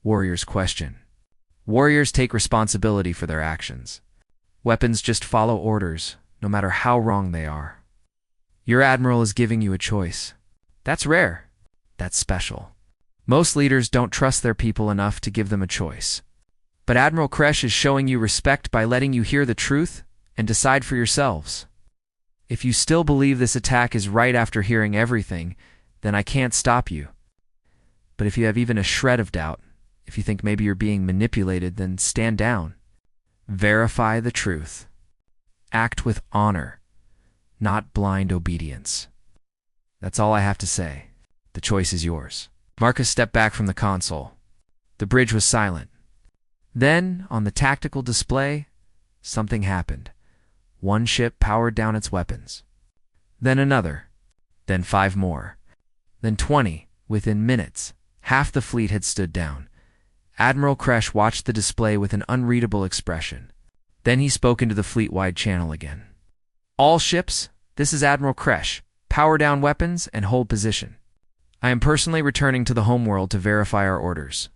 Warriors question. Warriors take responsibility for their actions. Weapons just follow orders, no matter how wrong they are. Your admiral is giving you a choice. That's rare. That's special. Most leaders don't trust their people enough to give them a choice. But Admiral Kresh is showing you respect by letting you hear the truth and decide for yourselves. If you still believe this attack is right after hearing everything, then I can't stop you. But if you have even a shred of doubt, if you think maybe you're being manipulated, then stand down. Verify the truth. Act with honor, not blind obedience. That's all I have to say. The choice is yours. Marcus stepped back from the console. The bridge was silent. Then, on the tactical display, something happened. One ship powered down its weapons. Then another. Then 5 more. Then 20. Within minutes, half the fleet had stood down. Admiral Kresh watched the display with an unreadable expression. Then he spoke into the fleet-wide channel again. All ships, this is Admiral Kresh. Power down weapons and hold position. I am personally returning to the homeworld to verify our orders.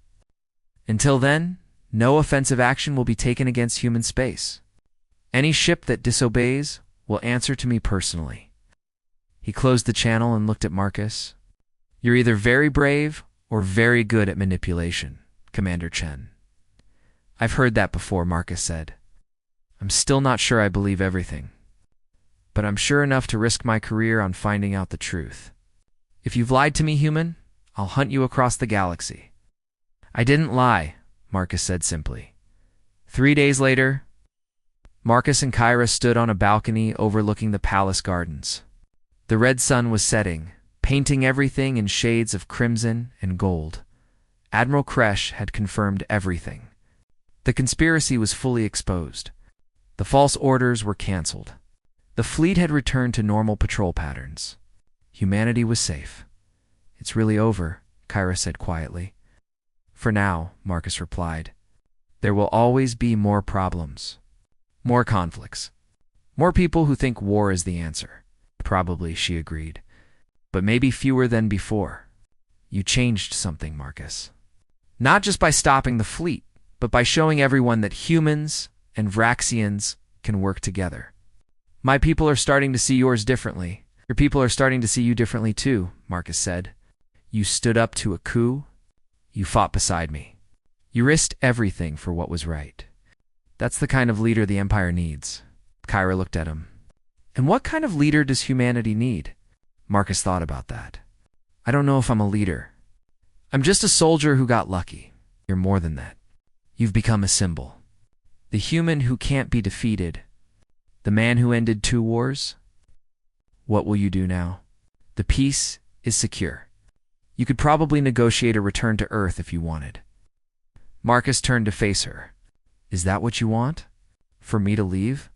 Until then, no offensive action will be taken against human space. Any ship that disobeys will answer to me personally. He closed the channel and looked at Marcus. You're either very brave or very good at manipulation, Commander Chen. I've heard that before, Marcus said. I'm still not sure I believe everything. But I'm sure enough to risk my career on finding out the truth. If you've lied to me, human, I'll hunt you across the galaxy. I didn't lie, Marcus said simply. 3 days later, Marcus and Kyra stood on a balcony overlooking the palace gardens. The red sun was setting, painting everything in shades of crimson and gold. Admiral Kresh had confirmed everything. The conspiracy was fully exposed. The false orders were canceled. The fleet had returned to normal patrol patterns. Humanity was safe. It's really over, Kyra said quietly. For now, Marcus replied. There will always be more problems. More conflicts. More people who think war is the answer. Probably, she agreed. But maybe fewer than before. You changed something, Marcus. Not just by stopping the fleet, but by showing everyone that humans and Vraxians can work together. My people are starting to see yours differently. Your people are starting to see you differently too, Marcus said. You stood up to a coup. You fought beside me. You risked everything for what was right. That's the kind of leader the Empire needs. Kyra looked at him. And what kind of leader does humanity need? Marcus thought about that. I don't know if I'm a leader. I'm just a soldier who got lucky. You're more than that. You've become a symbol. The human who can't be defeated. The man who ended 2 wars. What will you do now? The peace is secure. You could probably negotiate a return to Earth if you wanted. Marcus turned to face her. Is that what you want? For me to leave?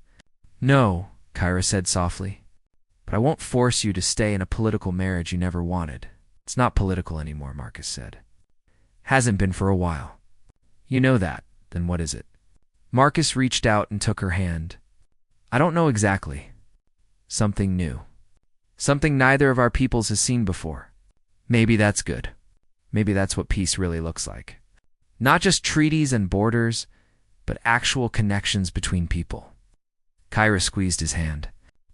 No, Kyra said softly. But I won't force you to stay in a political marriage you never wanted. It's not political anymore, Marcus said. Hasn't been for a while. You know that. Then what is it? Marcus reached out and took her hand. I don't know exactly. Something new. Something neither of our peoples has seen before. Maybe that's good. Maybe that's what peace really looks like. Not just treaties and borders, but actual connections between people. Kyra squeezed his hand.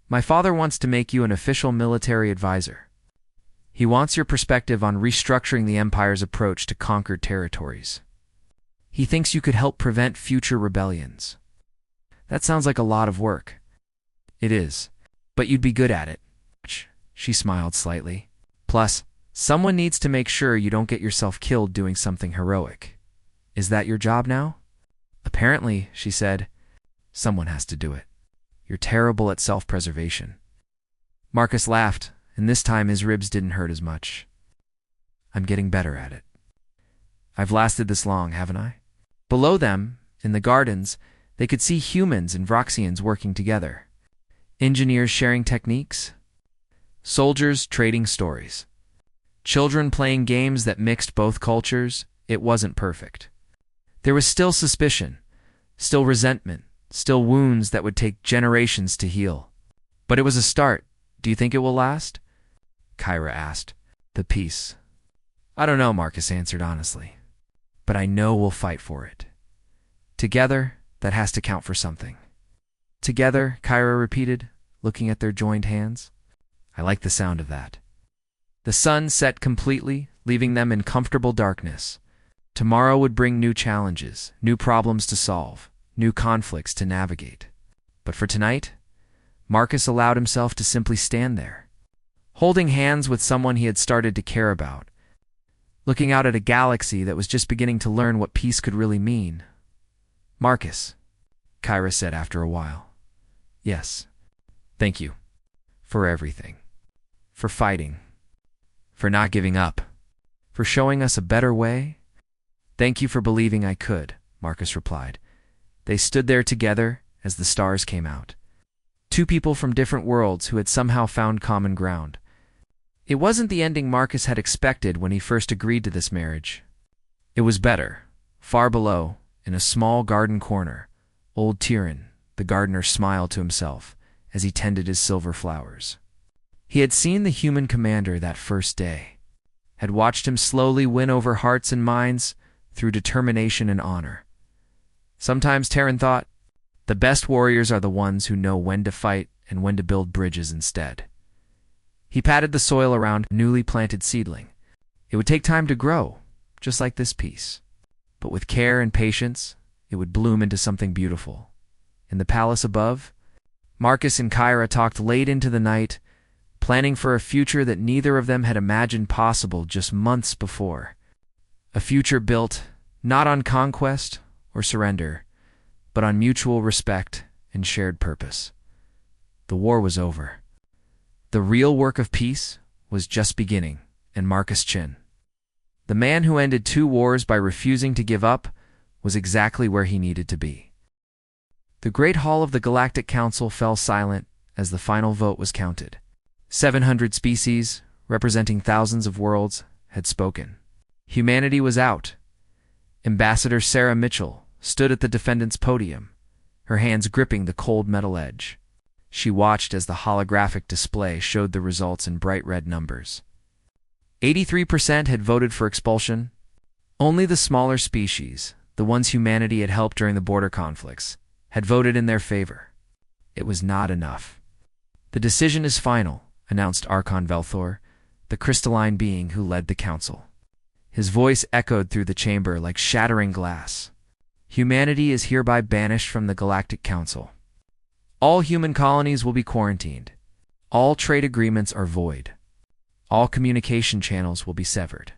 My father wants to make you an official military advisor. He wants your perspective on restructuring the Empire's approach to conquered territories. He thinks you could help prevent future rebellions. That sounds like a lot of work. It is, but you'd be good at it. She smiled slightly. Plus, someone needs to make sure you don't get yourself killed doing something heroic. Is that your job now? Apparently, she said. Someone has to do it. You're terrible at self-preservation. Marcus laughed, and this time his ribs didn't hurt as much. I'm getting better at it. I've lasted this long, haven't I? Below them, in the gardens, they could see humans and Vraxians working together. Engineers sharing techniques. Soldiers trading stories. Children playing games that mixed both cultures. It wasn't perfect. There was still suspicion, still resentment, still wounds that would take generations to heal. But it was a start. Do you think it will last? Kyra asked. The peace. I don't know, Marcus answered honestly. but I know we'll fight for it. Together, that has to count for something. Together, Kyra repeated, looking at their joined hands. I like the sound of that. The sun set completely, leaving them in comfortable darkness. Tomorrow would bring new challenges, new problems to solve, new conflicts to navigate. But for tonight, Marcus allowed himself to simply stand there, holding hands with someone he had started to care about, looking out at a galaxy that was just beginning to learn what peace could really mean. Marcus, Kyra said after a while. Yes. Thank you. For everything. For fighting. For not giving up. For showing us a better way. Thank you for believing I could, Marcus replied. They stood there together as the stars came out. Two people from different worlds who had somehow found common ground. It wasn't the ending Marcus had expected when he first agreed to this marriage. It was better. Far below, in a small garden corner, old Tyrion, the gardener, smiled to himself as he tended his silver flowers. He had seen the human commander that first day, had watched him slowly win over hearts and minds through determination and honor. Sometimes Terran thought, the best warriors are the ones who know when to fight and when to build bridges instead. He patted the soil around a newly planted seedling. It would take time to grow, just like this piece. But with care and patience, it would bloom into something beautiful. In the palace above, Marcus and Kyra talked late into the night, planning for a future that neither of them had imagined possible just months before. A future built not on conquest or surrender, but on mutual respect and shared purpose. The war was over. The real work of peace was just beginning, and Marcus Chin, the man who ended 2 wars by refusing to give up, was exactly where he needed to be. The Great Hall of the Galactic Council fell silent as the final vote was counted. 700 species, representing thousands of worlds, had spoken. Humanity was out. Ambassador Sarah Mitchell stood at the defendant's podium, her hands gripping the cold metal edge. She watched as the holographic display showed the results in bright red numbers. 83% had voted for expulsion. Only the smaller species, the ones humanity had helped during the border conflicts, had voted in their favor. It was not enough. The decision is final, announced Archon Velthor, the crystalline being who led the council. His voice echoed through the chamber like shattering glass. Humanity is hereby banished from the Galactic Council. All human colonies will be quarantined. All trade agreements are void. All communication channels will be severed.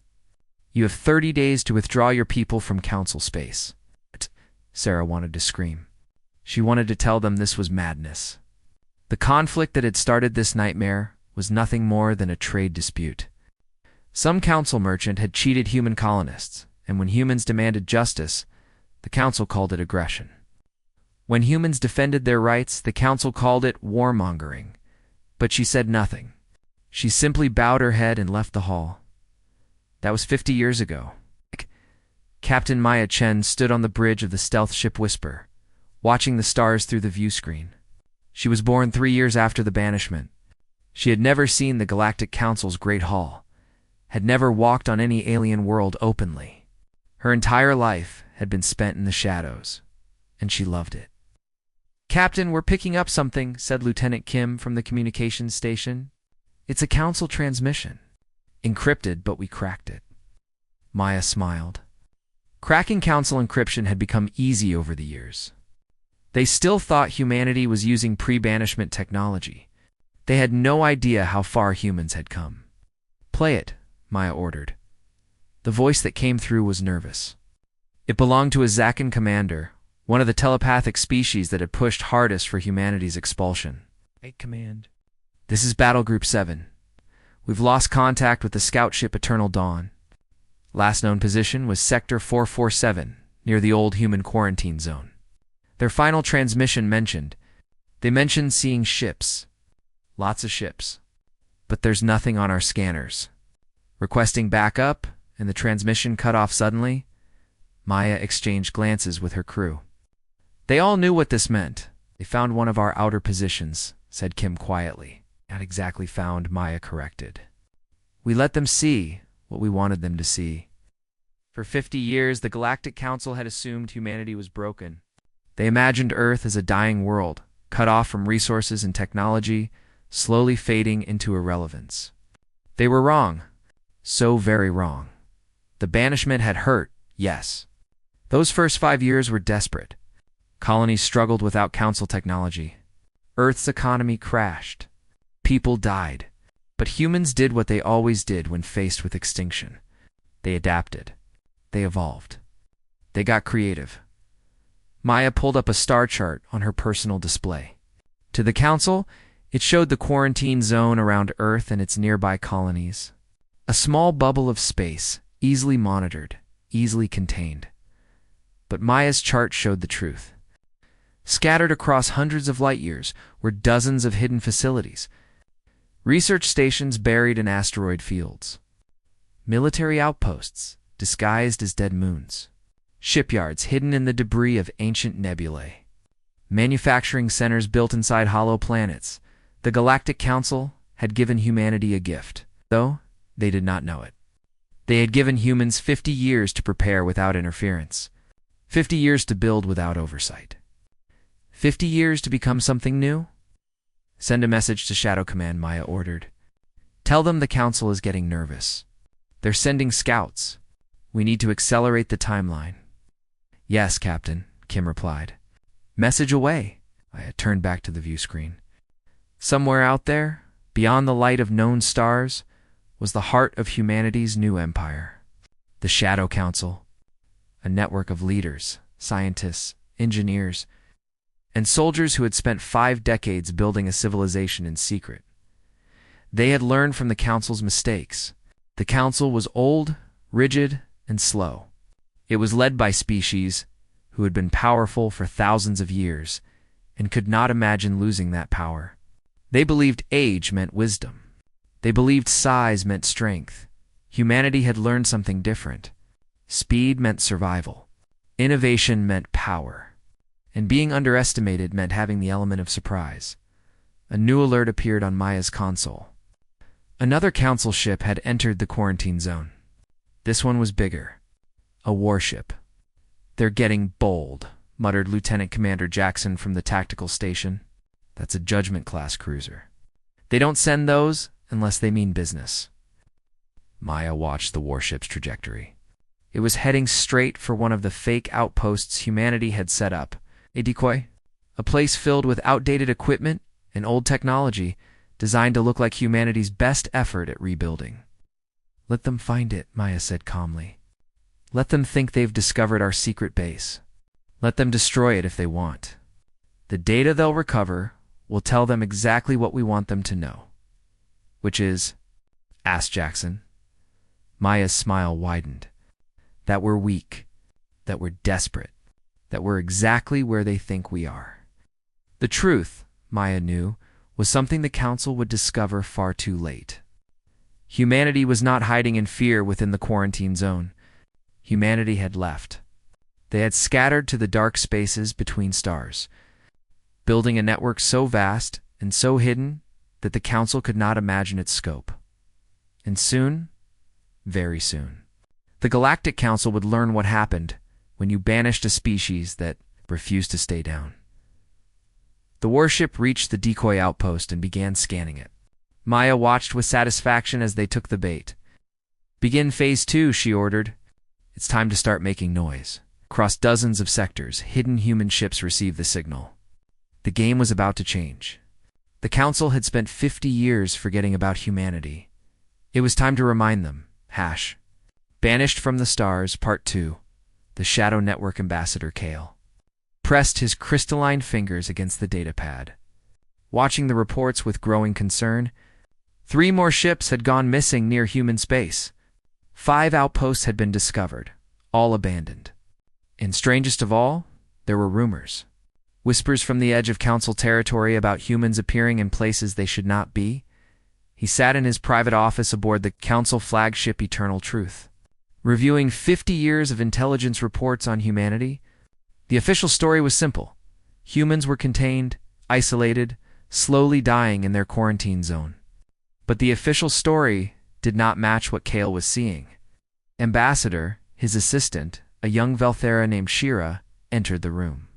You have 30 days to withdraw your people from council space. Sarah wanted to scream. She wanted to tell them this was madness. The conflict that had started this nightmare was nothing more than a trade dispute. Some council merchant had cheated human colonists, and when humans demanded justice, the council called it aggression. When humans defended their rights, the council called it warmongering. But she said nothing. She simply bowed her head and left the hall. That was 50 years ago. Captain Maya Chen stood on the bridge of the stealth ship Whisper, watching the stars through the view screen. She was born 3 years after the banishment. She had never seen the Galactic Council's Great Hall, had never walked on any alien world openly. Her entire life had been spent in the shadows, and she loved it. Captain, we're picking up something, said Lieutenant Kim from the communications station. It's a council transmission. Encrypted, but we cracked it. Maya smiled. Cracking council encryption had become easy over the years. They still thought humanity was using pre-banishment technology. They had no idea how far humans had come. Play it, Maya ordered. The voice that came through was nervous. It belonged to a Zakan commander, one of the telepathic species that had pushed hardest for humanity's expulsion. Hey, Command. This is Battle Group 7. We've lost contact with the scout ship Eternal Dawn. Last known position was Sector 447, near the old human quarantine zone. Their final transmission they mentioned seeing ships. Lots of ships. But there's nothing on our scanners. Requesting backup, and the transmission cut off suddenly. Maya exchanged glances with her crew. They all knew what this meant. They found one of our outer positions, said Kim quietly. Not exactly found, Maya corrected. We let them see what we wanted them to see. For 50 years, the Galactic Council had assumed humanity was broken. They imagined Earth as a dying world, cut off from resources and technology, slowly fading into irrelevance. They were wrong. So very wrong. The banishment had hurt, yes. Those first 5 years were desperate. Colonies struggled without council technology. Earth's economy crashed. People died. But humans did what they always did when faced with extinction. They adapted. They evolved. They got creative. Maya pulled up a star chart on her personal display. To the council, it showed the quarantine zone around Earth and its nearby colonies. A small bubble of space, easily monitored, easily contained. But Maya's chart showed the truth. Scattered across hundreds of light years were dozens of hidden facilities. Research stations buried in asteroid fields. Military outposts, disguised as dead moons. Shipyards hidden in the debris of ancient nebulae. Manufacturing centers built inside hollow planets. The Galactic Council had given humanity a gift, though they did not know it. They had given humans 50 years to prepare without interference. 50 years to build without oversight. 50 years to become something new? Send a message to Shadow Command, Maya ordered. Tell them the Council is getting nervous. They're sending scouts. We need to accelerate the timeline. Yes, Captain, Kim replied. Message away. Maya turned back to the view screen. Somewhere out there, beyond the light of known stars, was the heart of humanity's new empire. The Shadow Council, a network of leaders, scientists, engineers, and soldiers who had spent 5 decades building a civilization in secret. They had learned from the Council's mistakes. The Council was old, rigid, and slow. It was led by species who had been powerful for thousands of years and could not imagine losing that power. They believed age meant wisdom. They believed size meant strength. Humanity had learned something different. Speed meant survival. Innovation meant power. And being underestimated meant having the element of surprise. A new alert appeared on Maya's console. Another council ship had entered the quarantine zone. This one was bigger. A warship. They're getting bold, muttered Lieutenant Commander Jackson from the tactical station. That's a Judgment-class cruiser. They don't send those unless they mean business. Maya watched the warship's trajectory. It was heading straight for one of the fake outposts humanity had set up. A decoy? A place filled with outdated equipment and old technology designed to look like humanity's best effort at rebuilding. Let them find it, Maya said calmly. Let them think they've discovered our secret base. Let them destroy it if they want. The data they'll recover will tell them exactly what we want them to know. Which is, asked Jackson. Maya's smile widened. That we're weak, that we're desperate, that we're exactly where they think we are. The truth, Maya knew, was something the Council would discover far too late. Humanity was not hiding in fear within the quarantine zone. Humanity had left. They had scattered to the dark spaces between stars, building a network so vast and so hidden that the Council could not imagine its scope. And soon, very soon, the Galactic Council would learn what happened when you banished a species that refused to stay down. The warship reached the decoy outpost and began scanning it. Maya watched with satisfaction as they took the bait. Begin Phase 2, she ordered. It's time to start making noise. Across dozens of sectors, hidden human ships received the signal. The game was about to change. The Council had spent 50 years forgetting about humanity. It was time to remind them. Banished from the Stars, Part 2. The Shadow Network Ambassador Kale pressed his crystalline fingers against the datapad. Watching the reports with growing concern, 3 more ships had gone missing near human space. 5 outposts had been discovered, all abandoned. And strangest of all, there were rumors. Whispers from the edge of Council territory about humans appearing in places they should not be. He sat in his private office aboard the Council flagship Eternal Truth, reviewing 50 years of intelligence reports on humanity. The official story was simple. Humans were contained, isolated, slowly dying in their quarantine zone. But the official story did not match what Kale was seeing. Ambassador, His assistant, a young Velthera named Shira, entered the room.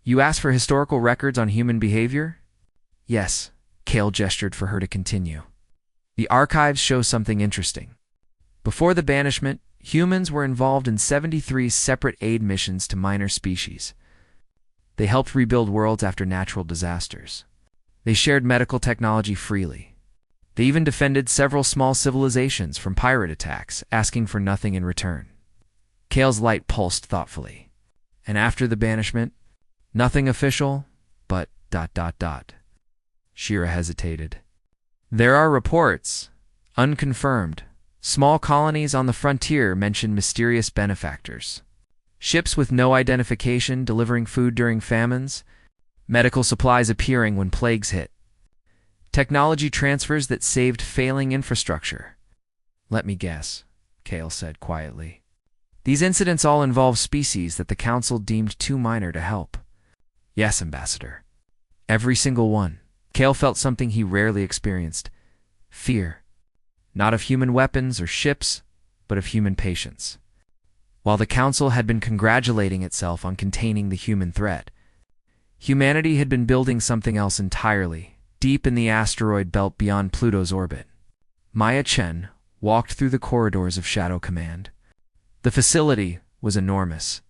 You asked for historical records on human behavior? Yes, Kale gestured for her to continue. The archives show something interesting. Before the banishment, humans were involved in 73 separate aid missions to minor species. They helped rebuild worlds after natural disasters. They shared medical technology freely. They even defended several small civilizations from pirate attacks, asking for nothing in return. Kale's light pulsed thoughtfully. And after the banishment, nothing official, but ... Shira hesitated. There are reports, unconfirmed. Small colonies on the frontier mention mysterious benefactors. Ships with no identification delivering food during famines, medical supplies appearing when plagues hit. Technology transfers that saved failing infrastructure. Let me guess, Kale said quietly. These incidents all involve species that the Council deemed too minor to help. Yes, Ambassador. Every single one. Kale felt something he rarely experienced. Fear. Not of human weapons or ships, but of human patience. While the Council had been congratulating itself on containing the human threat, humanity had been building something else entirely, deep in the asteroid belt beyond Pluto's orbit. Maya Chen walked through the corridors of Shadow Command. The facility was enormous,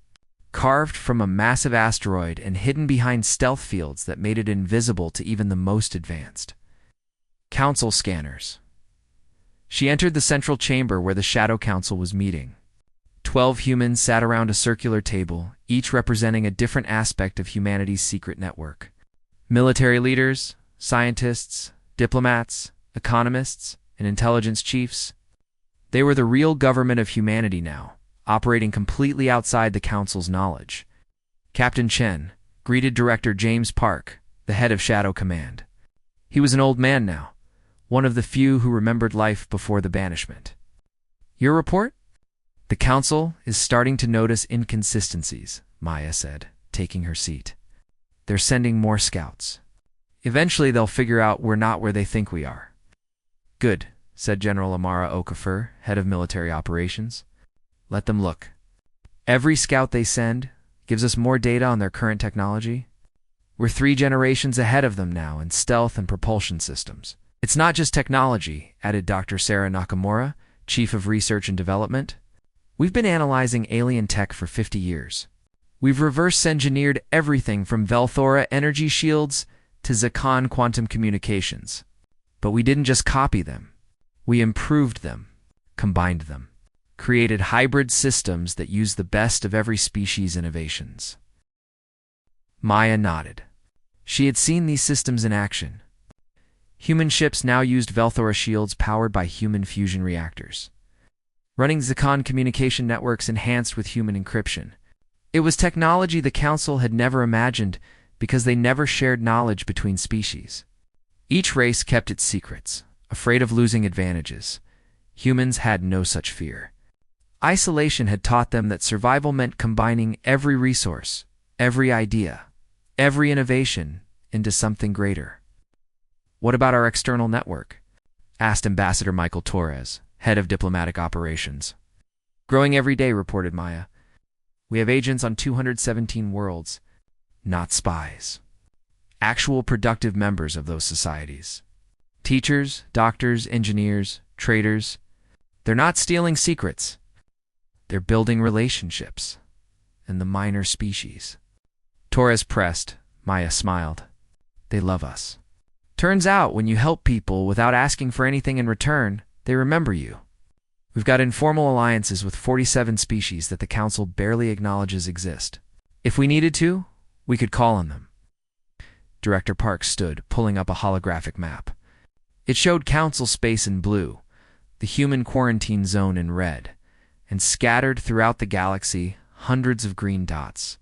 carved from a massive asteroid and hidden behind stealth fields that made it invisible to even the most advanced. Council scanners. She entered the central chamber where the Shadow Council was meeting. 12 humans sat around a circular table, each representing a different aspect of humanity's secret network. Military leaders, scientists, diplomats, economists, and intelligence chiefs. They were the real government of humanity now, operating completely outside the Council's knowledge. Captain Chen greeted Director James Park, the head of Shadow Command. He was an old man now, one of the few who remembered life before the banishment. Your report? The Council is starting to notice inconsistencies, Maya said, taking her seat. They're sending more scouts. Eventually they'll figure out we're not where they think we are. Good, said General Amara Okafor, head of military operations. Let them look. Every scout they send gives us more data on their current technology. We're 3 generations ahead of them now in stealth and propulsion systems. It's not just technology, added Dr. Sarah Nakamura, Chief of Research and Development. We've been analyzing alien tech for 50 years. We've reverse-engineered everything from Velthora energy shields to Zakan quantum communications. But we didn't just copy them. We improved them, combined them, created hybrid systems that use the best of every species' innovations. Maya nodded. She had seen these systems in action. Human ships now used Velthora shields powered by human fusion reactors, running Zakan communication networks enhanced with human encryption. It was technology the Council had never imagined because they never shared knowledge between species. Each race kept its secrets, afraid of losing advantages. Humans had no such fear. Isolation had taught them that survival meant combining every resource, every idea, every innovation into something greater. What about our external network? Asked Ambassador Michael Torres, head of diplomatic operations. Growing every day, reported Maya. We have agents on 217 worlds, not spies. Actual productive members of those societies. Teachers, doctors, engineers, traders. They're not stealing secrets. They're building relationships. And the minor species. Torres pressed. Maya smiled. They love us. Turns out, when you help people without asking for anything in return, they remember you. We've got informal alliances with 47 species that the Council barely acknowledges exist. If we needed to, we could call on them. Director Park stood, pulling up a holographic map. It showed Council space in blue, the human quarantine zone in red, and scattered throughout the galaxy, hundreds of green dots.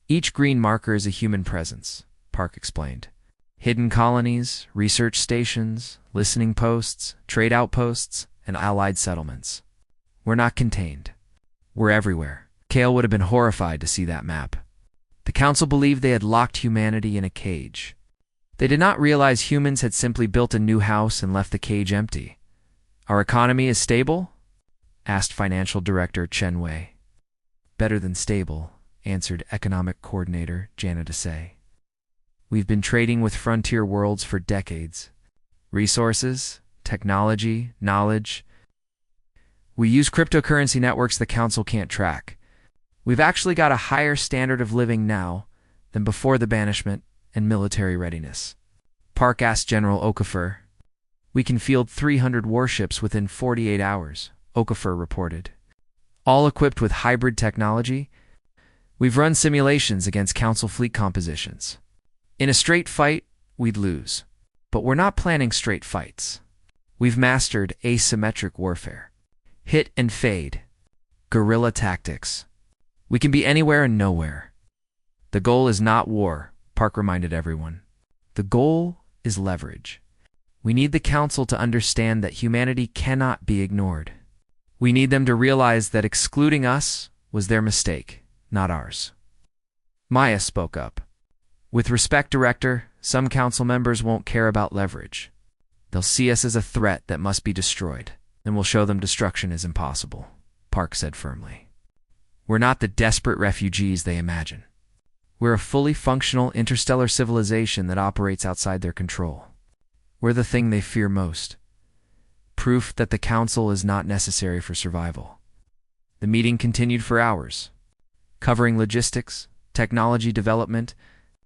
Each green marker is a human presence, Park explained. Hidden colonies, research stations, listening posts, trade outposts, and allied settlements. We're not contained. We're everywhere. Kale would have been horrified to see that map. The Council believed they had locked humanity in a cage. They did not realize humans had simply built a new house and left the cage empty. Our economy is stable? asked Financial Director Chen Wei. Better than stable, answered Economic Coordinator Janet Asay. We've been trading with frontier worlds for decades. Resources, technology, knowledge. We use cryptocurrency networks the Council can't track. We've actually got a higher standard of living now than before the banishment and military readiness. Park asked General Okafor. We can field 300 warships within 48 hours, Okafor reported. All equipped with hybrid technology. We've run simulations against Council fleet compositions. In a straight fight, we'd lose. But we're not planning straight fights. We've mastered asymmetric warfare. Hit and fade. Guerrilla tactics. We can be anywhere and nowhere. The goal is not war, Park reminded everyone. The goal is leverage. We need the Council to understand that humanity cannot be ignored. We need them to realize that excluding us was their mistake, not ours. Maya spoke up. With respect, Director, some Council members won't care about leverage. They'll see us as a threat that must be destroyed, and we'll show them destruction is impossible, Park said firmly. We're not the desperate refugees they imagine. We're a fully functional interstellar civilization that operates outside their control. We're the thing they fear most. Proof that the Council is not necessary for survival. The meeting continued for hours, covering logistics, technology development,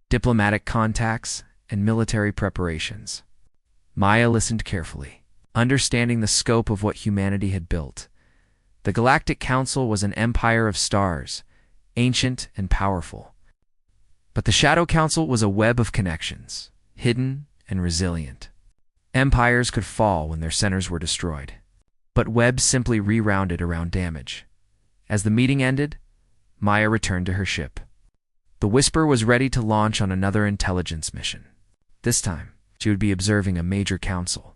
diplomatic contacts, and military preparations. Maya listened carefully, understanding the scope of what humanity had built. The Galactic Council was an empire of stars, ancient and powerful. But the Shadow Council was a web of connections, hidden and resilient. Empires could fall when their centers were destroyed, but webs simply rerounded around damage. As the meeting ended, Maya returned to her ship. The Whisper was ready to launch on another intelligence mission. This time, she would be observing a major council.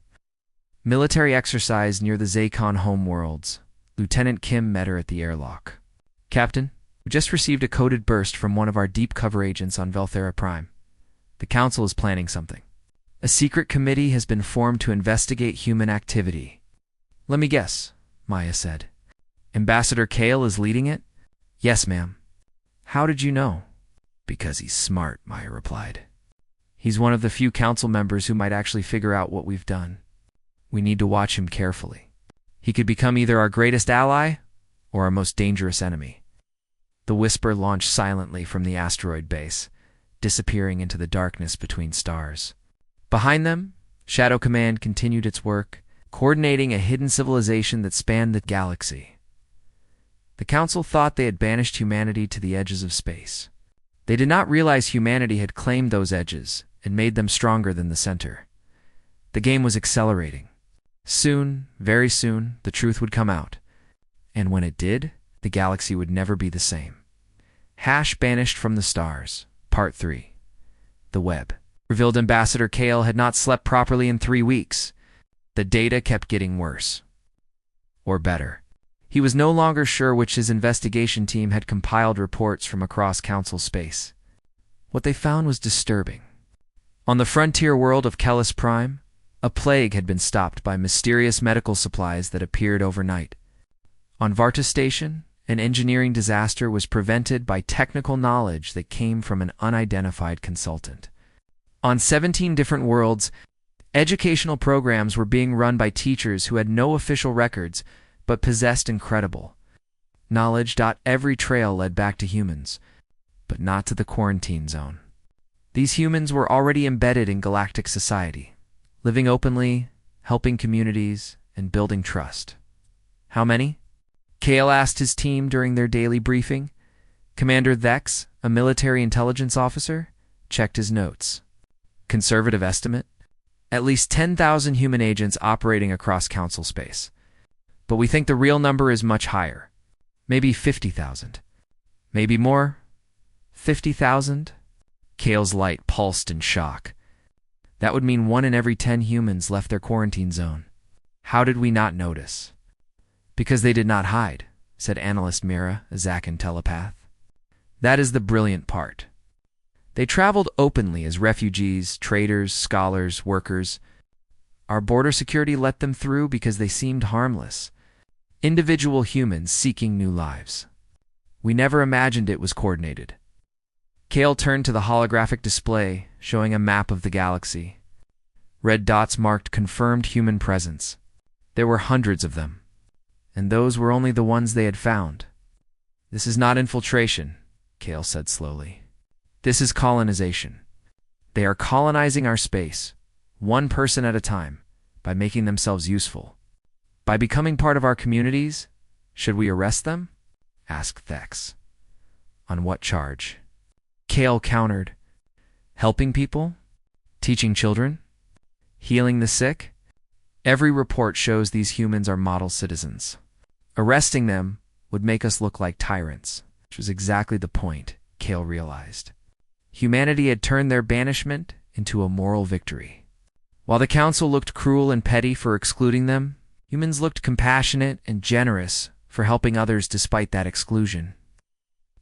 Military exercise near the Zaycon homeworlds. Lieutenant Kim met her at the airlock. Captain, we just received a coded burst from one of our deep cover agents on Velthera Prime. The Council is planning something. A secret committee has been formed to investigate human activity. Let me guess, Maya said. Ambassador Kale is leading it? Yes, ma'am. How did you know? Because he's smart, Maya replied. He's one of the few Council members who might actually figure out what we've done. We need to watch him carefully. He could become either our greatest ally or our most dangerous enemy. The Whisper launched silently from the asteroid base, disappearing into the darkness between stars. Behind them, Shadow Command continued its work, coordinating a hidden civilization that spanned the galaxy. The Council thought they had banished humanity to the edges of space. They did not realize humanity had claimed those edges and made them stronger than the center. The game was accelerating. Soon, very soon, the truth would come out. And when it did, the galaxy would never be the same. Banished from the Stars, Part 3. The Web. Revealed Ambassador Kale had not slept properly in 3 weeks. The data kept getting worse. Or better. He was no longer sure which his investigation team had compiled reports from across Council space. What they found was disturbing. On the frontier world of Kellis Prime, a plague had been stopped by mysterious medical supplies that appeared overnight. On Varta Station, an engineering disaster was prevented by technical knowledge that came from an unidentified consultant. On 17 different worlds, educational programs were being run by teachers who had no official records but possessed incredible knowledge. Every trail led back to humans, but not to the quarantine zone. These humans were already embedded in galactic society, living openly, helping communities, and building trust. How many? Kale asked his team during their daily briefing. Commander Thex, a military intelligence officer, checked his notes. Conservative estimate? At least 10,000 human agents operating across Council space. But we think the real number is much higher. Maybe 50,000. Maybe more? 50,000? Kale's light pulsed in shock. That would mean 1 in every 10 humans left their quarantine zone. How did we not notice? Because they did not hide, said analyst Mira, a Zakan telepath. That is the brilliant part. They traveled openly as refugees, traders, scholars, workers. Our border security let them through because they seemed harmless. Individual humans seeking new lives. We never imagined it was coordinated. Kale turned to the holographic display, showing a map of the galaxy. Red dots marked confirmed human presence. There were hundreds of them, and those were only the ones they had found. This is not infiltration, Kale said slowly. This is colonization. They are colonizing our space, one person at a time, by making themselves useful. By becoming part of our communities, should we arrest them? Asked Thex. On what charge? Kale countered. Helping people? Teaching children? Healing the sick? Every report shows these humans are model citizens. Arresting them would make us look like tyrants, which was exactly the point, Kale realized. Humanity had turned their banishment into a moral victory. While the council looked cruel and petty for excluding them, humans looked compassionate and generous for helping others despite that exclusion.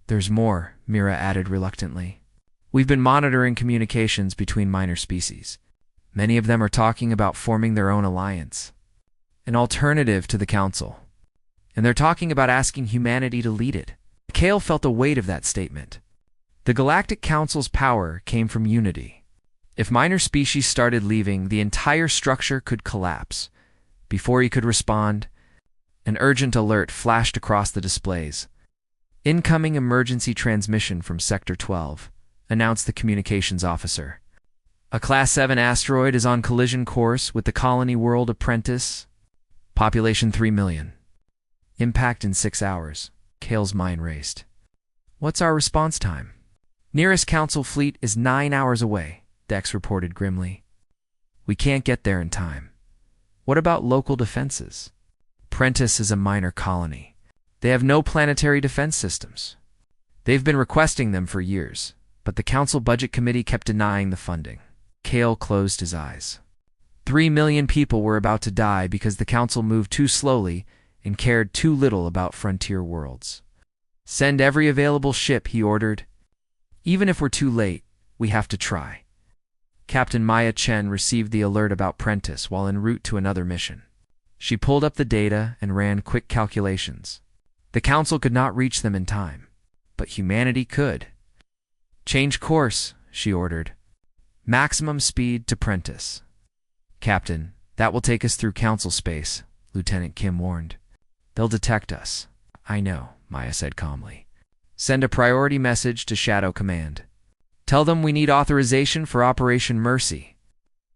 There's more, Mira added reluctantly. We've been monitoring communications between minor species. Many of them are talking about forming their own alliance, an alternative to the council. And they're talking about asking humanity to lead it. Kale felt the weight of that statement. The Galactic Council's power came from unity. If minor species started leaving, the entire structure could collapse. Before he could respond, an urgent alert flashed across the displays. Incoming emergency transmission from Sector 12, announced the communications officer. A Class 7 asteroid is on collision course with the colony world Apprentice. Population 3 million. Impact in 6 hours. Kale's mind raced. What's our response time? Nearest council fleet is 9 hours away, Dex reported grimly. We can't get there in time. What about local defenses? Prentice is a minor colony. They have no planetary defense systems. They've been requesting them for years, but the Council Budget Committee kept denying the funding. Kale closed his eyes. 3 million people were about to die because the Council moved too slowly and cared too little about frontier worlds. Send every available ship, he ordered. Even if we're too late, we have to try. Captain Maya Chen received the alert about Prentice while en route to another mission. She pulled up the data and ran quick calculations. The Council could not reach them in time, but humanity could. Change course, she ordered. Maximum speed to Prentice. Captain, that will take us through Council space, Lieutenant Kim warned. They'll detect us. I know, Maya said calmly. Send a priority message to Shadow Command. Tell them we need authorization for Operation Mercy.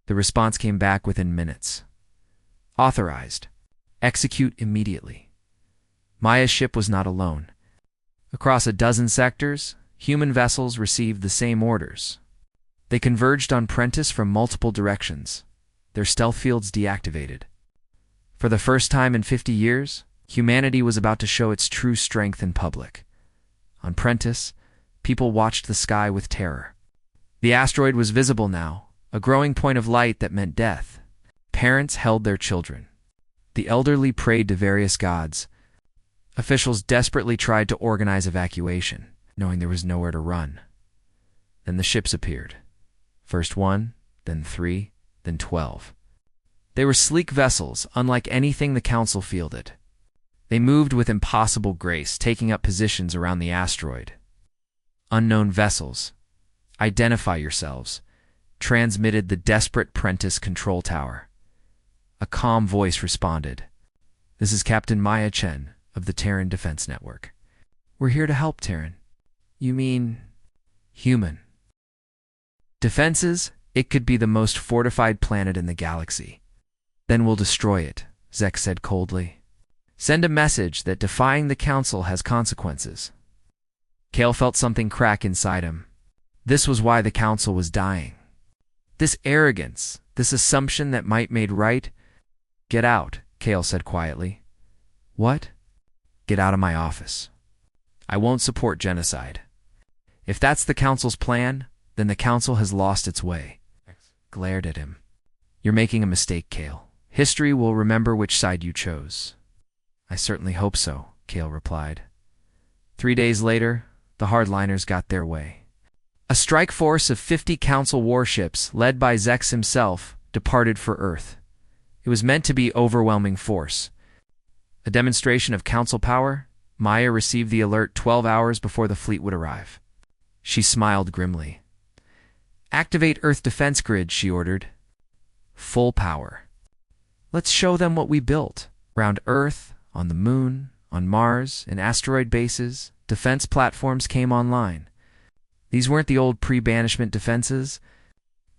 The response came back within minutes. Authorized. Execute immediately. Maya's ship was not alone. Across a dozen sectors, human vessels received the same orders. They converged on Prentice from multiple directions, their stealth fields deactivated. For the first time in 50 years, humanity was about to show its true strength in public. On Prentice, people watched the sky with terror. The asteroid was visible now, a growing point of light that meant death. Parents held their children. The elderly prayed to various gods. Officials desperately tried to organize evacuation, knowing there was nowhere to run. Then the ships appeared. First 1, then 3, then 12. They were sleek vessels, unlike anything the Council fielded. They moved with impossible grace, taking up positions around the asteroid. Unknown vessels. Identify yourselves, transmitted the desperate Prentice control tower. A calm voice responded. This is Captain Maya Chen of the Terran Defense Network. We're here to help, Terran. You mean human. Defenses? It could be the most fortified planet in the galaxy. Then we'll destroy it, Zek said coldly. Send a message that defying the Council has consequences. Kale felt something crack inside him. This was why the Council was dying. This arrogance, this assumption that might made right. Get out, Kale said quietly. What? Get out of my office. I won't support genocide. If that's the Council's plan, then the Council has lost its way. Glared at him. You're making a mistake, Kale. History will remember which side you chose. I certainly hope so, Kale replied. 3 days later, the hardliners got their way. A strike force of 50 Council warships, led by Zex himself, departed for Earth. It was meant to be overwhelming force. A demonstration of Council power? Maya received the alert 12 hours before the fleet would arrive. She smiled grimly. Activate Earth Defense Grid, she ordered. Full power. Let's show them what we built. Around Earth, on the Moon, on Mars, in asteroid bases, defense platforms came online. These weren't the old pre-banishment defenses.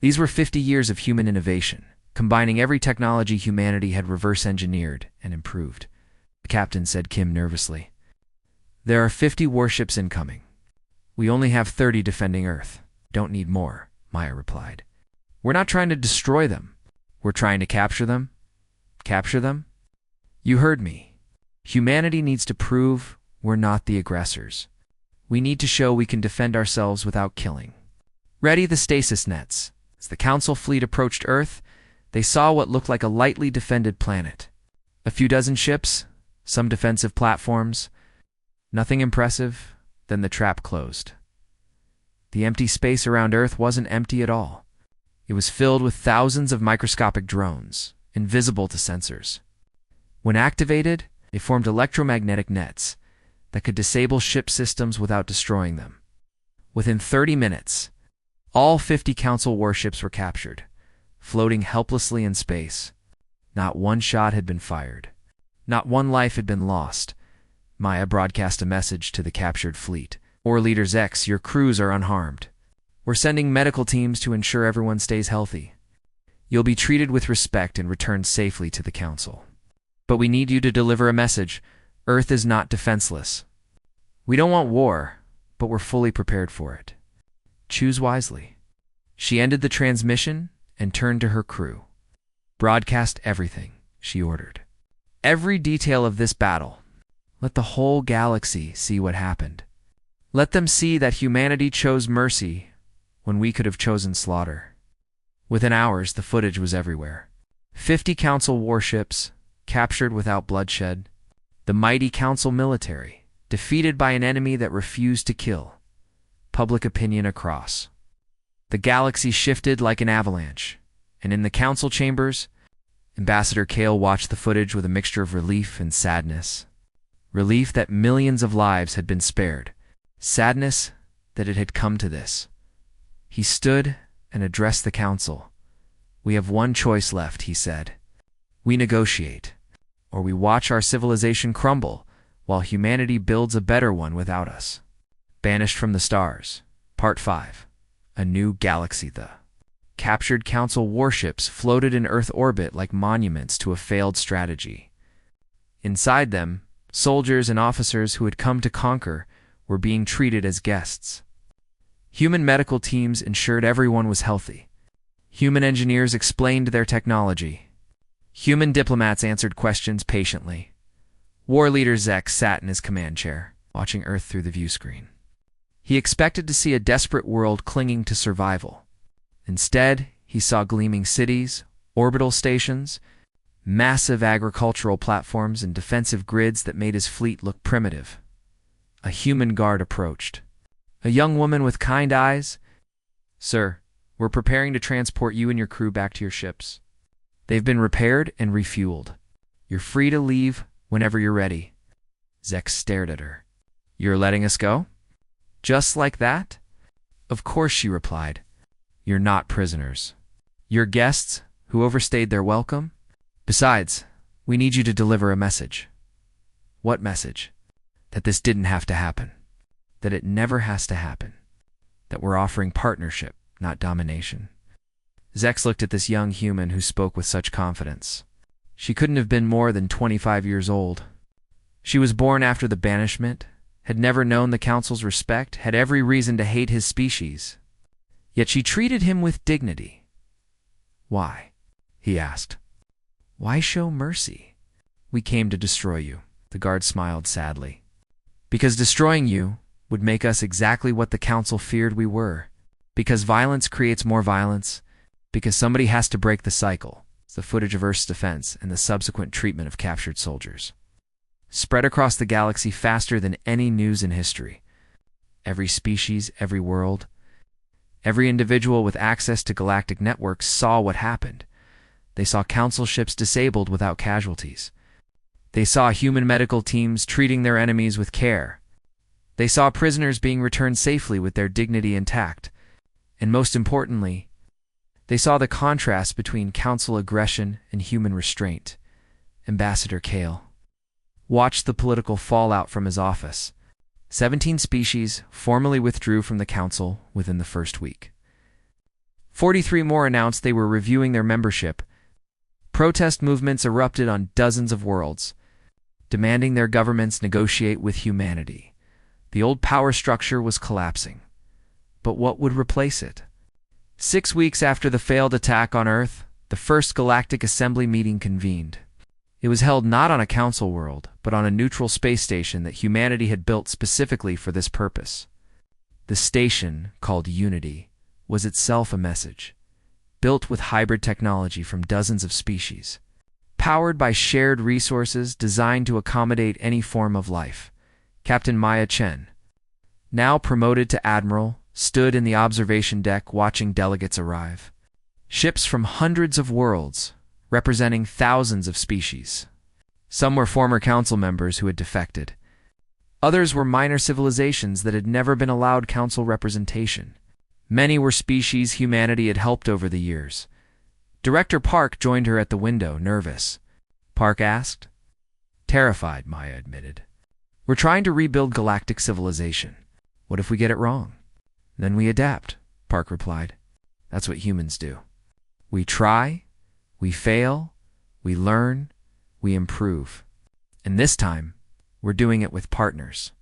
These were 50 years of human innovation, combining every technology humanity had reverse-engineered and improved. The captain said Kim nervously. There are 50 warships incoming. We only have 30 defending Earth. Don't need more, Maya replied. We're not trying to destroy them. We're trying to capture them. Capture them? You heard me. Humanity needs to prove we're not the aggressors. We need to show we can defend ourselves without killing. Ready the stasis nets. As the Council fleet approached Earth, they saw what looked like a lightly defended planet. A few dozen ships, some defensive platforms. Nothing impressive, then the trap closed. The empty space around Earth wasn't empty at all. It was filled with thousands of microscopic drones, invisible to sensors. When activated, they formed electromagnetic nets that could disable ship systems without destroying them. Within 30 minutes, all 50 Council warships were captured, floating helplessly in space. Not one shot had been fired. Not one life had been lost. Maya broadcast a message to the captured fleet. War Leader Zex, your crews are unharmed. We're sending medical teams to ensure everyone stays healthy. You'll be treated with respect and returned safely to the Council. But we need you to deliver a message. Earth is not defenseless. We don't want war, but we're fully prepared for it. Choose wisely. She ended the transmission and turned to her crew. Broadcast everything, she ordered. Every detail of this battle. Let the whole galaxy see what happened. Let them see that humanity chose mercy when we could have chosen slaughter. Within hours, the footage was everywhere. 50 Council warships, captured without bloodshed. The mighty Council military, defeated by an enemy that refused to kill. Public opinion across. The galaxy shifted like an avalanche, and in the Council chambers, Ambassador Kale watched the footage with a mixture of relief and sadness. Relief that millions of lives had been spared. Sadness that it had come to this. He stood and addressed the Council. We have one choice left, he said. We negotiate, or we watch our civilization crumble while humanity builds a better one without us. Banished from the Stars, Part 5. A New Galaxy. The captured Council warships floated in Earth orbit like monuments to a failed strategy. Inside them, soldiers and officers who had come to conquer were being treated as guests. Human medical teams ensured everyone was healthy. Human engineers explained their technology. Human diplomats answered questions patiently. War Leader Zex sat in his command chair, watching Earth through the view screen. He expected to see a desperate world clinging to survival. Instead, he saw gleaming cities, orbital stations, massive agricultural platforms, and defensive grids that made his fleet look primitive. A human guard approached. A young woman with kind eyes. Sir, we're preparing to transport you and your crew back to your ships. They've been repaired and refueled. You're free to leave whenever you're ready. Zex stared at her. You're letting us go? Just like that? Of course, she replied. You're not prisoners. You're guests who overstayed their welcome. Besides, we need you to deliver a message. What message? That this didn't have to happen. That it never has to happen. That we're offering partnership, not domination. Zex looked at this young human who spoke with such confidence. She couldn't have been more than 25 years old. She was born after the banishment, had never known the Council's respect, had every reason to hate his species. Yet she treated him with dignity. Why? He asked. Why show mercy? We came to destroy you, the guard smiled sadly. Because destroying you would make us exactly what the Council feared we were. Because violence creates more violence. Because somebody has to break the cycle. It's the footage of Earth's defense and the subsequent treatment of captured soldiers. Spread across the galaxy faster than any news in history. Every species, every world, every individual with access to galactic networks saw what happened. They saw Council ships disabled without casualties. They saw human medical teams treating their enemies with care. They saw prisoners being returned safely with their dignity intact. And most importantly, they saw the contrast between council aggression and human restraint. Ambassador Kale watched the political fallout from his office. 17 species formally withdrew from the council within the first week. 43 more announced they were reviewing their membership. Protest movements erupted on dozens of worlds, demanding their governments negotiate with humanity. The old power structure was collapsing. But what would replace it? 6 weeks after the failed attack on Earth, the first Galactic Assembly meeting convened. It was held not on a council world, but on a neutral space station that humanity had built specifically for this purpose. The station, called Unity, was itself a message, built with hybrid technology from dozens of species, powered by shared resources designed to accommodate any form of life. Captain Maya Chen, now promoted to admiral, stood in the observation deck watching delegates arrive. Ships from hundreds of worlds, representing thousands of species. Some were former council members who had defected. Others were minor civilizations that had never been allowed council representation. Many were species humanity had helped over the years. Director Park joined her at the window, nervous. Park asked. Terrified, Maya admitted. We're trying to rebuild galactic civilization. What if we get it wrong? Then we adapt, Park replied. That's what humans do. We try, we fail, we learn, we improve. And this time, we're doing it with partners.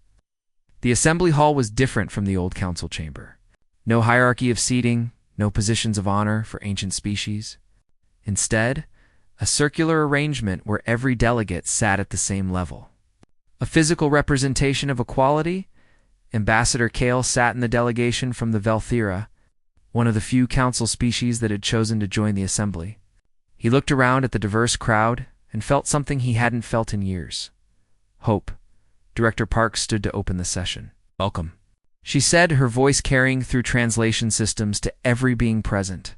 The assembly hall was different from the old council chamber. No hierarchy of seating, no positions of honor for ancient species. Instead, a circular arrangement where every delegate sat at the same level. A physical representation of equality, Ambassador Kale sat in the delegation from the Velthira, one of the few council species that had chosen to join the assembly. He looked around at the diverse crowd and felt something he hadn't felt in years. Hope. Director Park stood to open the session. Welcome, she said, her voice carrying through translation systems to every being present.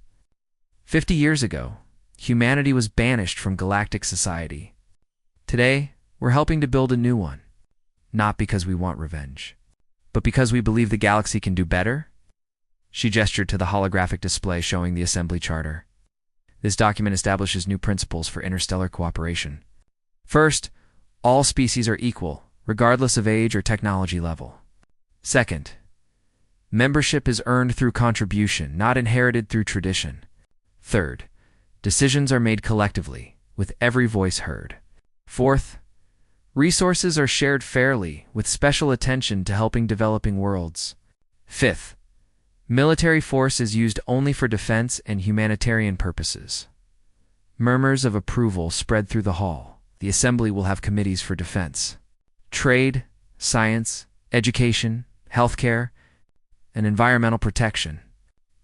50 years ago, humanity was banished from galactic society. Today, we're helping to build a new one. Not because we want revenge, but because we believe the galaxy can do better. She gestured to the holographic display showing the assembly charter. This document establishes new principles for interstellar cooperation. First, all species are equal, regardless of age or technology level. Second, membership is earned through contribution, not inherited through tradition. Third, decisions are made collectively, with every voice heard. Fourth, resources are shared fairly, with special attention to helping developing worlds. Fifth, military force is used only for defense and humanitarian purposes. Murmurs of approval spread through the hall. The assembly will have committees for defense, trade, science, education, healthcare, and environmental protection.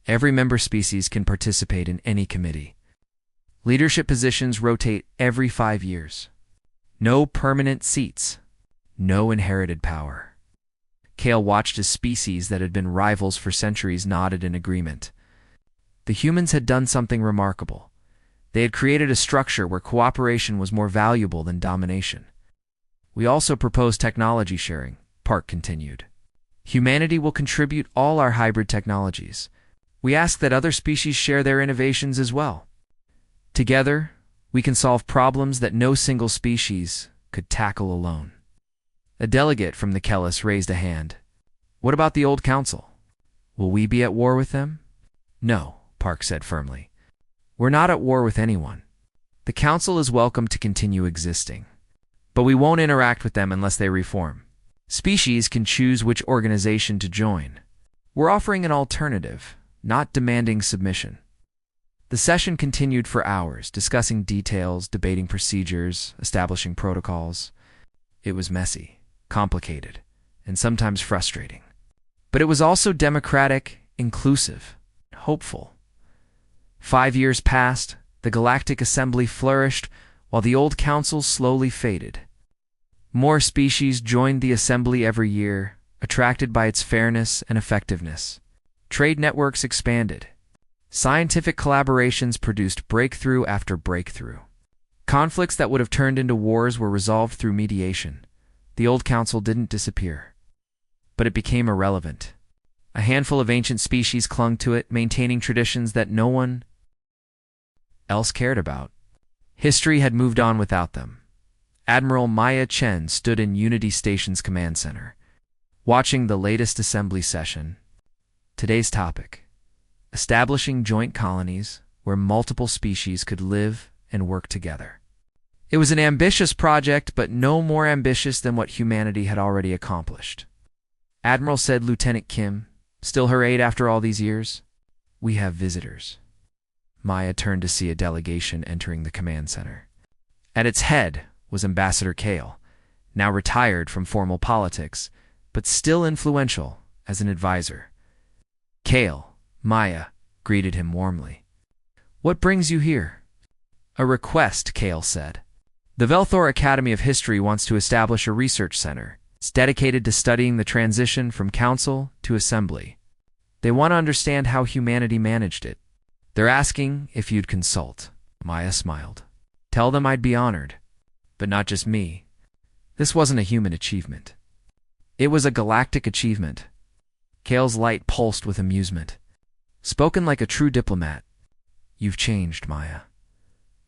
Every member species can participate in any committee. Leadership positions rotate every 5 years. No permanent seats. No inherited power. Kale watched as species that had been rivals for centuries nodded in agreement. The humans had done something remarkable. They had created a structure where cooperation was more valuable than domination. We also propose technology sharing, Park continued. Humanity will contribute all our hybrid technologies. We ask that other species share their innovations as well. Together, we can solve problems that no single species could tackle alone. A delegate from the Kellis raised a hand. What about the old council? Will we be at war with them? No, Park said firmly. We're not at war with anyone. The council is welcome to continue existing. But we won't interact with them unless they reform. Species can choose which organization to join. We're offering an alternative, not demanding submission. The session continued for hours, discussing details, debating procedures, establishing protocols. It was messy, complicated, and sometimes frustrating. But it was also democratic, inclusive, hopeful. 5 years passed, the Galactic Assembly flourished, while the old council slowly faded. More species joined the assembly every year, attracted by its fairness and effectiveness. Trade networks expanded. Scientific collaborations produced breakthrough after breakthrough. Conflicts that would have turned into wars were resolved through mediation. The old council didn't disappear, but it became irrelevant. A handful of ancient species clung to it, maintaining traditions that no one else cared about. History had moved on without them. Admiral Maya Chen stood in Unity Station's command center, watching the latest assembly session. Today's topic: establishing joint colonies where multiple species could live and work together. It was an ambitious project, but no more ambitious than what humanity had already accomplished. Admiral, said Lieutenant Kim, still her aide after all these years. We have visitors. Maya turned to see a delegation entering the command center. At its head was Ambassador Kale, now retired from formal politics, but still influential as an advisor. Kale, Maya greeted him warmly. What brings you here? A request, Kale said. The Velthor Academy of History wants to establish a research center. It's dedicated to studying the transition from council to assembly. They want to understand how humanity managed it. They're asking if you'd consult. Maya smiled. Tell them I'd be honored. But not just me. This wasn't a human achievement. It was a galactic achievement. Kale's light pulsed with amusement. Spoken like a true diplomat. You've changed, Maya.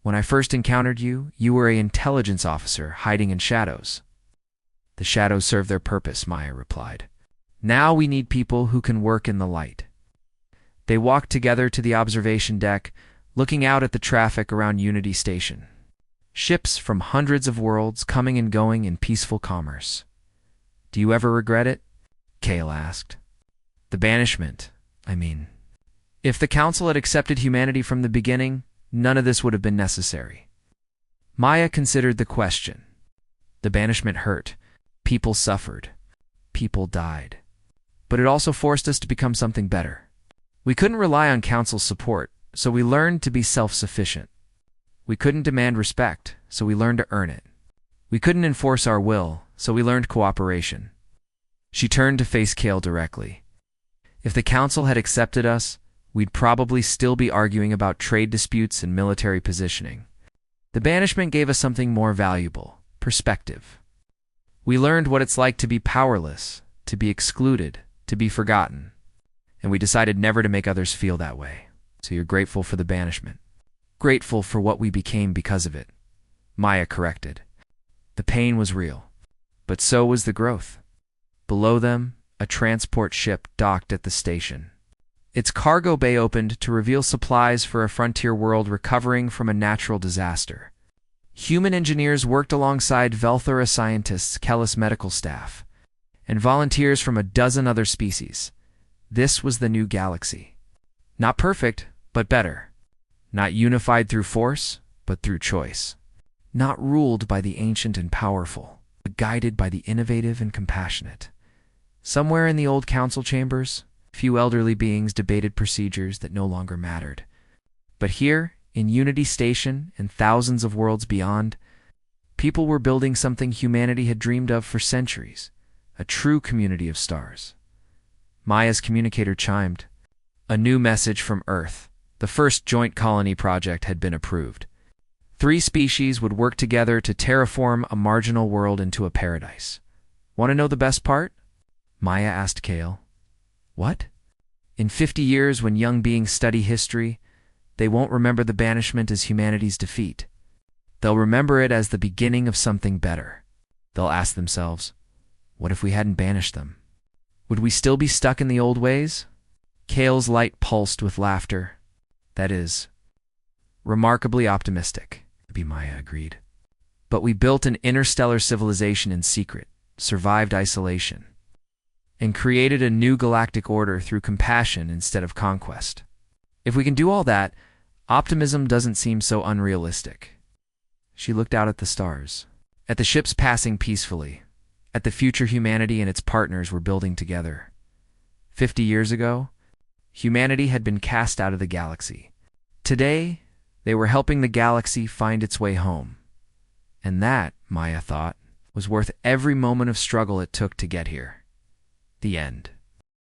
When I first encountered you, you were an intelligence officer hiding in shadows. The shadows serve their purpose, Maya replied. Now we need people who can work in the light. They walked together to the observation deck, looking out at the traffic around Unity Station. Ships from hundreds of worlds coming and going in peaceful commerce. Do you ever regret it? Kale asked. The banishment, I mean. If the Council had accepted humanity from the beginning, none of this would have been necessary. Maya considered the question. The banishment hurt. People suffered. People died. But it also forced us to become something better. We couldn't rely on Council's support, so we learned to be self-sufficient. We couldn't demand respect, so we learned to earn it. We couldn't enforce our will, so we learned cooperation. She turned to face Kale directly. If the Council had accepted us, we'd probably still be arguing about trade disputes and military positioning. The banishment gave us something more valuable: perspective. We learned what it's like to be powerless, to be excluded, to be forgotten. And we decided never to make others feel that way. So you're grateful for the banishment. Grateful for what we became because of it. Maya corrected. The pain was real, but so was the growth. Below them, a transport ship docked at the station. Its cargo bay opened to reveal supplies for a frontier world recovering from a natural disaster. Human engineers worked alongside Velthora scientists, Kellis medical staff, and volunteers from a dozen other species. This was the new galaxy. Not perfect, but better. Not unified through force, but through choice. Not ruled by the ancient and powerful, but guided by the innovative and compassionate. Somewhere in the old council chambers, few elderly beings debated procedures that no longer mattered. But here, in Unity Station and thousands of worlds beyond, people were building something humanity had dreamed of for centuries, a true community of stars. Maya's communicator chimed. A new message from Earth. The first joint colony project had been approved. 3 species would work together to terraform a marginal world into a paradise. Want to know the best part? Maya asked Kale. What? In 50 years, when young beings study history, they won't remember the banishment as humanity's defeat. They'll remember it as the beginning of something better. They'll ask themselves, what if we hadn't banished them? Would we still be stuck in the old ways? Kale's light pulsed with laughter. That is, remarkably optimistic, Maya agreed. But we built an interstellar civilization in secret, survived isolation, and created a new galactic order through compassion instead of conquest. If we can do all that, optimism doesn't seem so unrealistic. She looked out at the stars, at the ships passing peacefully, at the future humanity and its partners were building together. 50 years ago, humanity had been cast out of the galaxy. Today, they were helping the galaxy find its way home. And that, Maya thought, was worth every moment of struggle it took to get here. The end.